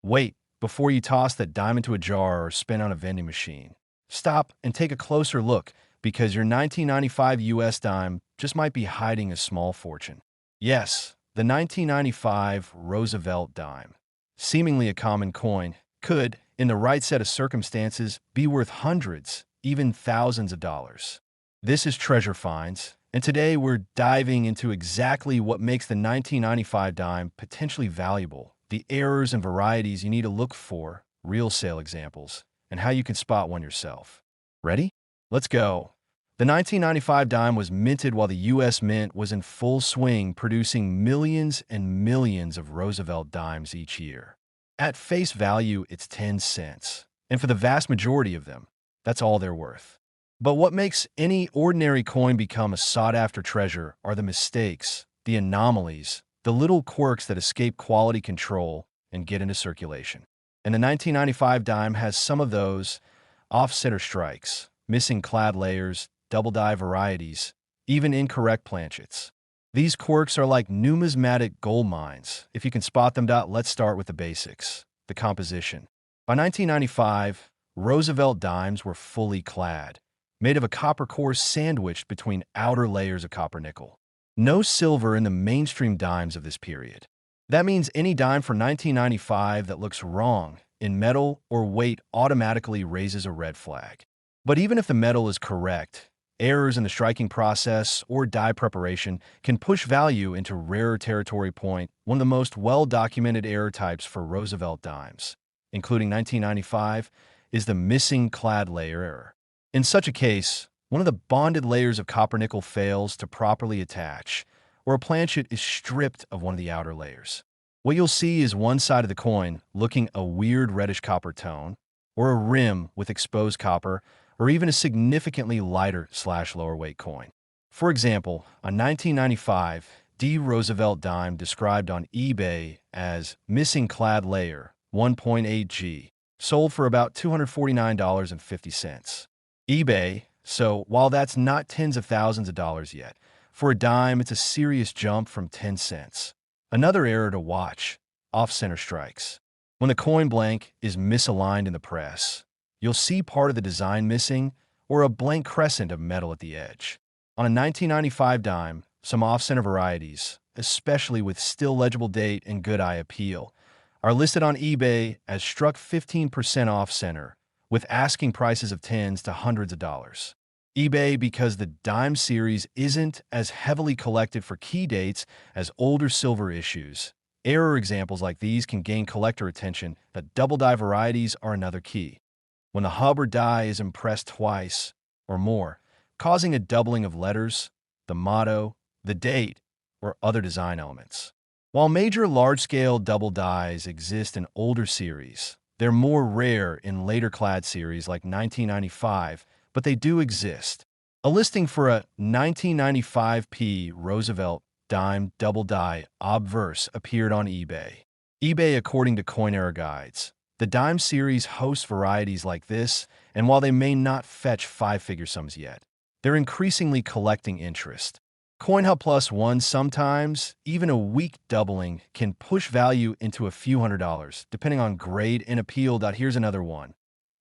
Wait before you toss that dime into a jar or spin on a vending machine. Stop and take a closer look because your 1995 US dime just might be hiding a small fortune. Yes, the 1995 Roosevelt dime, seemingly a common coin, could, in the right set of circumstances, be worth hundreds, even thousands of dollars. This is Treasure Finds, and today we're diving into exactly what makes the 1995 dime potentially valuable, the errors and varieties you need to look for, real sale examples, and how you can spot one yourself. Ready? Let's go. The 1995 dime was minted while the U.S. Mint was in full swing, producing millions and millions of Roosevelt dimes each year. At face value, it's 10 cents. And for the vast majority of them, that's all they're worth. But what makes any ordinary coin become a sought-after treasure are the mistakes, the anomalies, the little quirks that escape quality control and get into circulation. And the 1995 dime has some of those off-center strikes, missing clad layers, double die varieties, even incorrect planchets. These quirks are like numismatic gold mines. If you can spot them, let's start with the basics, the composition. By 1995, Roosevelt dimes were fully clad, made of a copper core sandwiched between outer layers of copper nickel. No silver in the mainstream dimes of this period. That means any dime for 1995 that looks wrong in metal or weight automatically raises a red flag. But even if the metal is correct, errors in the striking process or die preparation can push value into rarer territory. Point one of the most well-documented error types for Roosevelt dimes, including 1995, is the missing clad layer error. In such a case, one of the bonded layers of copper-nickel fails to properly attach, or a planchet is stripped of one of the outer layers. What you'll see is one side of the coin looking a weird reddish copper tone, or a rim with exposed copper, or even a significantly lighter/lower weight coin. For example, a 1995 D. Roosevelt dime described on eBay as missing clad layer 1.8 G, sold for about $249.50. eBay, so while that's not tens of thousands of dollars yet, for a dime it's a serious jump from 10 cents. Another error to watch, off-center strikes. When the coin blank is misaligned in the press, you'll see part of the design missing or a blank crescent of metal at the edge. On a 1995 dime, some off-center varieties, especially with still legible date and good eye appeal, are listed on eBay as struck 15% off-center, with asking prices of tens to hundreds of dollars. eBay because the dime series isn't as heavily collected for key dates as older silver issues. Error examples like these can gain collector attention, but double die varieties are another key. When the hub or die is impressed twice or more, causing a doubling of letters, the motto, the date, or other design elements. While major large-scale double dies exist in older series, they're more rare in later clad series like 1995, but they do exist. A listing for a 1995 P. Roosevelt dime double die obverse appeared on eBay. eBay, according to Coin Era Guides, the dime series hosts varieties like this, and while they may not fetch five-figure sums yet, they're increasingly collecting interest. CoinHub Plus One sometimes, even a weak doubling, can push value into a few $100s, depending on grade and appeal. Here's another one.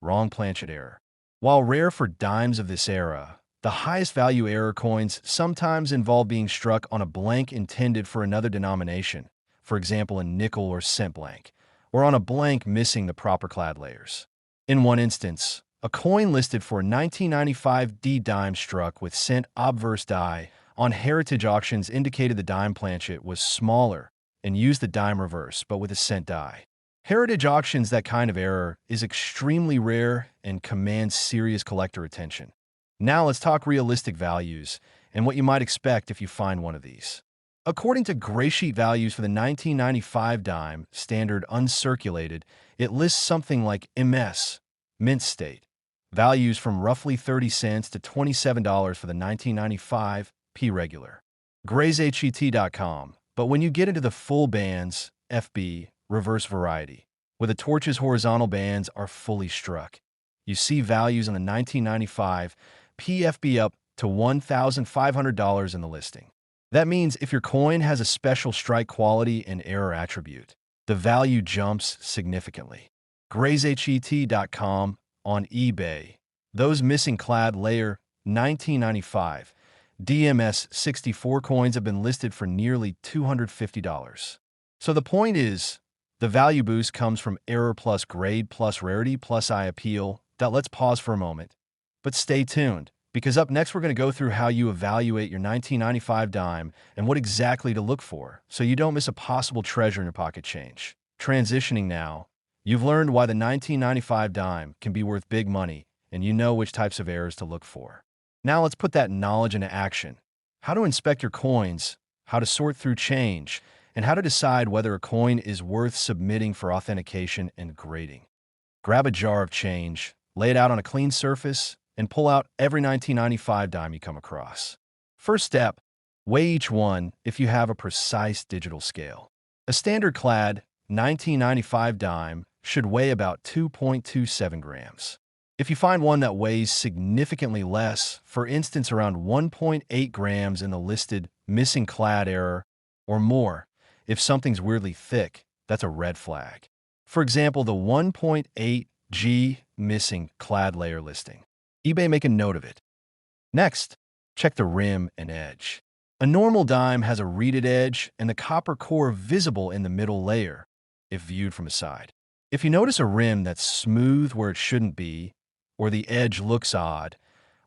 Wrong planchet error. While rare for dimes of this era, the highest value error coins sometimes involve being struck on a blank intended for another denomination, for example a nickel or cent blank, or on a blank missing the proper clad layers. In one instance, a coin listed for a 1995 D dime struck with cent obverse die on Heritage Auctions indicated the dime planchet was smaller and used the dime reverse, but with a cent die. Heritage Auctions, that kind of error is extremely rare and commands serious collector attention. Now let's talk realistic values and what you might expect if you find one of these. According to gray sheet values for the 1995 dime, standard uncirculated, it lists something like MS, mint state, values from roughly 30 cents to $27 for the 1995 P regular. GraysHET.com, but when you get into the full bands, FB, reverse variety, where the torch's horizontal bands are fully struck, you see values on the 1995 PFB up to $1,500 in the listing. That means if your coin has a special strike quality and error attribute, the value jumps significantly. GraysHET.com on eBay. Those missing clad layer 1995 DMS 64 coins have been listed for nearly $250. So the point is, the value boost comes from error plus grade plus rarity plus eye appeal. Let's pause for a moment. But stay tuned, because up next we're going to go through how you evaluate your 1995 dime and what exactly to look for, so you don't miss a possible treasure in your pocket change. Transitioning now, you've learned why the 1995 dime can be worth big money, and you know which types of errors to look for. Now let's put that knowledge into action. How to inspect your coins, how to sort through change, and how to decide whether a coin is worth submitting for authentication and grading. Grab a jar of change, lay it out on a clean surface, and pull out every 1995 dime you come across. First step, weigh each one if you have a precise digital scale. A standard clad 1995 dime should weigh about 2.27 grams. If you find one that weighs significantly less, for instance around 1.8 grams in the listed missing clad error, or more, if something's weirdly thick, that's a red flag. For example, the 1.8 G missing clad layer listing. eBay make a note of it. Next, check the rim and edge. A normal dime has a reeded edge and the copper core visible in the middle layer, if viewed from a side. If you notice a rim that's smooth where it shouldn't be, or the edge looks odd,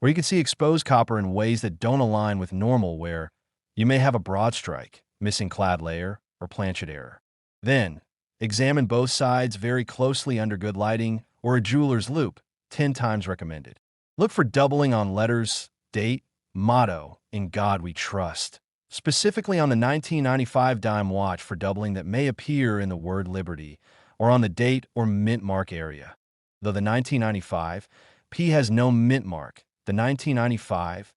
or you can see exposed copper in ways that don't align with normal wear, you may have a broad strike, missing clad layer, or planchet error. Then, examine both sides very closely under good lighting or a jeweler's loupe, 10 times recommended. Look for doubling on letters, date, motto, "In God We Trust." Specifically on the 1995 dime, watch for doubling that may appear in the word Liberty or on the date or mint mark area. Though the 1995 P has no mint mark, the 1995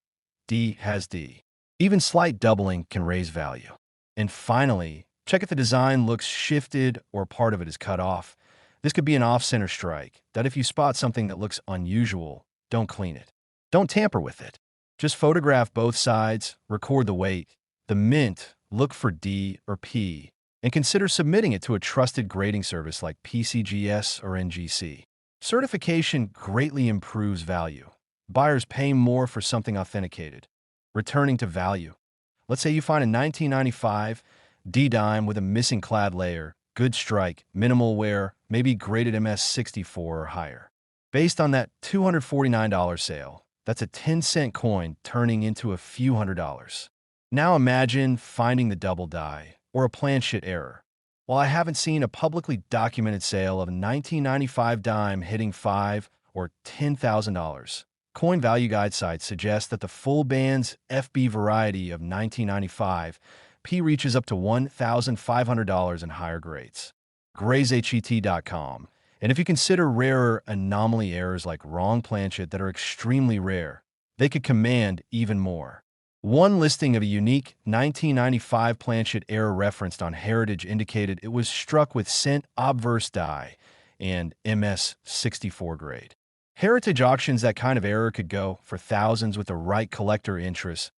D has D. Even slight doubling can raise value. And finally, check if the design looks shifted or part of it is cut off. This could be an off-center strike, that if you spot something that looks unusual, don't clean it. Don't tamper with it. Just photograph both sides, record the weight. The mint, look for D or P, and consider submitting it to a trusted grading service like PCGS or NGC. Certification greatly improves value. Buyers pay more for something authenticated. Returning to value. Let's say you find a 1995 D dime with a missing clad layer, good strike, minimal wear, maybe graded MS64 or higher. Based on that $249 sale, that's a 10-cent coin turning into a few $100s. Now imagine finding the double die or a planchet error. While I haven't seen a publicly documented sale of a 1995 dime hitting $5,000 or $10,000, coin value guide sites suggest that the full band's FB variety of 1995 P reaches up to $1,500 in higher grades. GraysHET.com. And if you consider rarer anomaly errors like wrong planchet that are extremely rare, they could command even more. One listing of a unique 1995 planchet error referenced on Heritage indicated it was struck with cent obverse die and MS64 grade. Heritage auctions that kind of error could go for thousands with the right collector interest.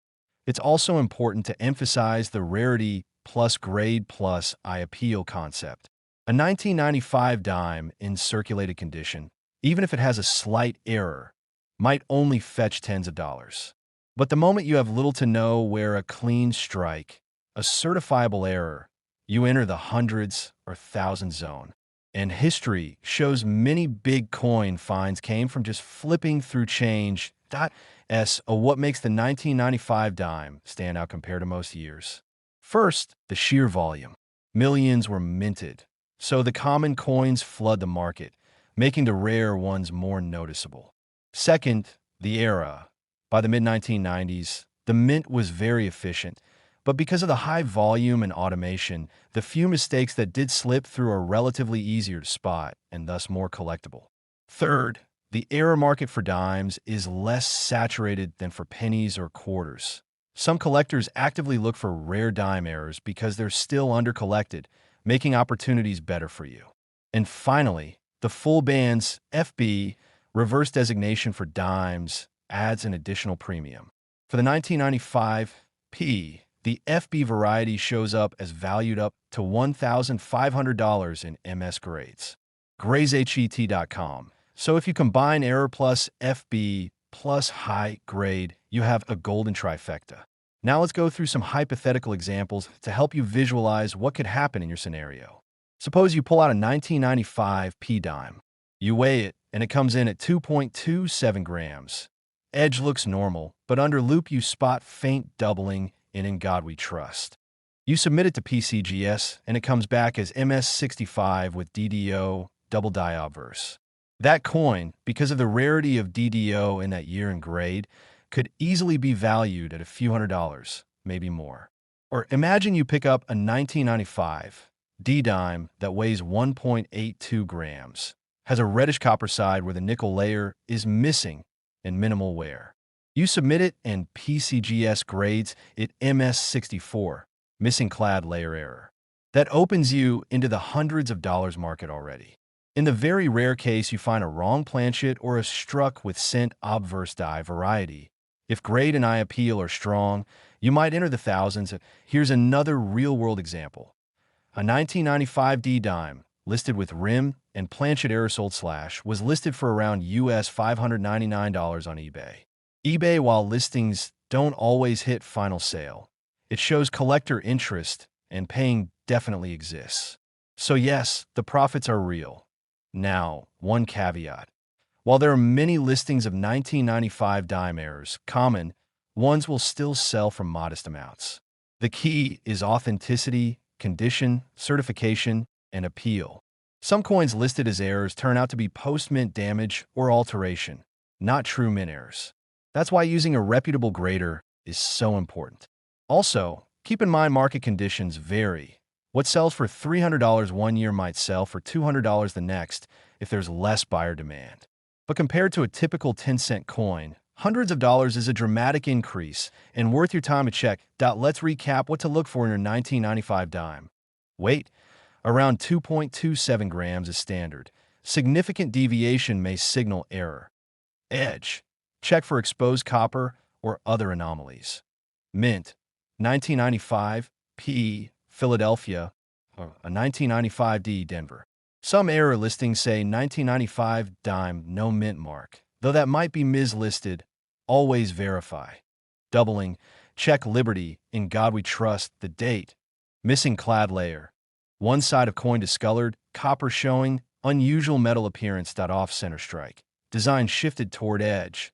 It's also important to emphasize the rarity plus grade plus eye appeal concept. A 1995 dime in circulated condition, even if it has a slight error, might only fetch tens of dollars. But the moment you have little to no wear a clean strike, a certifiable error, you enter the hundreds or thousands zone. And history shows many big coin finds came from just flipping through change. What makes the 1995 dime stand out compared to most years? First, the sheer volume. Millions were minted, so the common coins flood the market, making the rare ones more noticeable. Second, the era. By the mid-1990s, the mint was very efficient, but because of the high volume and automation, the few mistakes that did slip through are relatively easier to spot and thus more collectible. Third, the error market for dimes is less saturated than for pennies or quarters. Some collectors actively look for rare dime errors because they're still under-collected, making opportunities better for you. And finally, the full band's FB, reverse designation for dimes, adds an additional premium. For the 1995 P, The FB variety shows up as valued up to $1,500 in MS grades. GraysHET.com. So if you combine error plus FB plus high grade, you have a golden trifecta. Now let's go through some hypothetical examples to help you visualize what could happen in your scenario. Suppose you pull out a 1995 P dime. You weigh it, and it comes in at 2.27 grams. Edge looks normal, but under loop you spot faint doubling in God We Trust. You submit it to PCGS, and it comes back as MS65 with DDO double die obverse. That coin, because of the rarity of DDO in that year and grade, could easily be valued at a few $100s, maybe more. Or imagine you pick up a 1995 D-dime that weighs 1.82 grams, has a reddish copper side where the nickel layer is missing and minimal wear. You submit it and PCGS grades it MS64, missing clad layer error. That opens you into the hundreds of dollars market already. In the very rare case you find a wrong planchet or a struck with cent obverse die variety, if grade and eye appeal are strong, you might enter the thousands. Here's another real-world example. A 1995 D-dime, listed with rim and planchet error sold / was listed for around US $599 on eBay. eBay, while listings don't always hit final sale, it shows collector interest, and paying definitely exists. So yes, the profits are real. Now, one caveat. While there are many listings of 1995 dime errors, common ones will still sell for modest amounts. The key is authenticity, condition, certification, and appeal. Some coins listed as errors turn out to be post-mint damage or alteration, not true mint errors. That's why using a reputable grader is so important. Also, keep in mind market conditions vary. What sells for $300 one year might sell for $200 the next if there's less buyer demand. But compared to a typical 10-cent coin, hundreds of dollars is a dramatic increase and worth your time to check. Let's recap what to look for in your 1995 dime. Weight: around 2.27 grams is standard. Significant deviation may signal error. Edge: check for exposed copper or other anomalies. Mint: 1995 P Philadelphia, or a 1995 D Denver. Some error listings say 1995 dime no mint mark, though that might be mislisted. Always verify. Doubling: check Liberty, in God We Trust, the date. Missing clad layer: one side of coin discolored, copper showing, unusual metal appearance. Off center strike. Design shifted toward edge.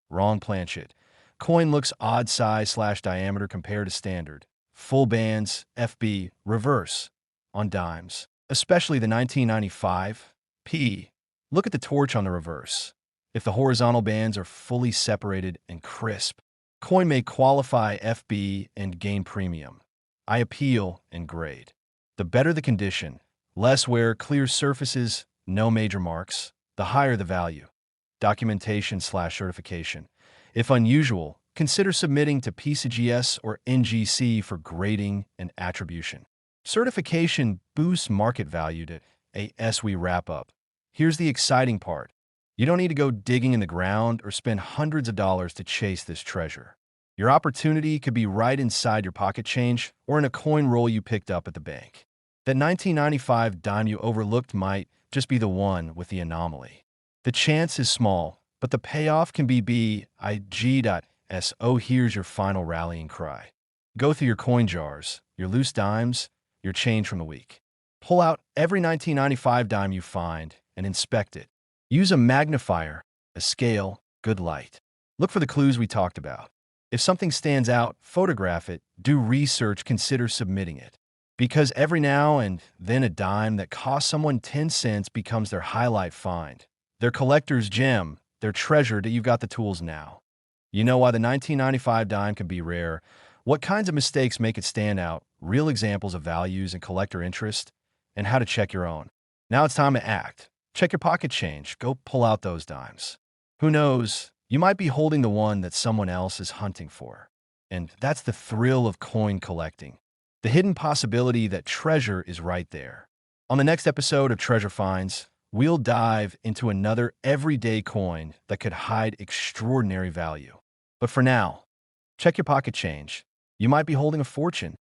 Wrong planchet. Coin looks odd size / diameter compared to standard. Full bands, FB, reverse, on dimes. Especially the 1995 P. Look at the torch on the reverse. If the horizontal bands are fully separated and crisp, coin may qualify FB and gain premium. I appeal and grade. The better the condition, less wear, clear surfaces, no major marks, the higher the value. Documentation / certification. If unusual, consider submitting to PCGS or NGC for grading and attribution. Certification boosts market value to as we wrap up. Here's the exciting part. You don't need to go digging in the ground or spend hundreds of dollars to chase this treasure. Your opportunity could be right inside your pocket change or in a coin roll you picked up at the bank. That 1995 dime you overlooked might just be the one with the anomaly. The chance is small, but the payoff can be big. So here's your final rallying cry. Go through your coin jars, your loose dimes, your change from the week. Pull out every 1995 dime you find and inspect it. Use a magnifier, a scale, good light. Look for the clues we talked about. If something stands out, photograph it, do research, consider submitting it. Because every now and then a dime that costs someone 10 cents becomes their highlight find, their collector's gem, their treasure. That you've got the tools now. You know why the 1995 dime can be rare, what kinds of mistakes make it stand out, real examples of values and collector interest, and how to check your own. Now it's time to act. Check your pocket change. Go pull out those dimes. Who knows, you might be holding the one that someone else is hunting for. And that's the thrill of coin collecting. The hidden possibility that treasure is right there. On the next episode of Treasure Finds, we'll dive into another everyday coin that could hide extraordinary value. But for now, check your pocket change. You might be holding a fortune,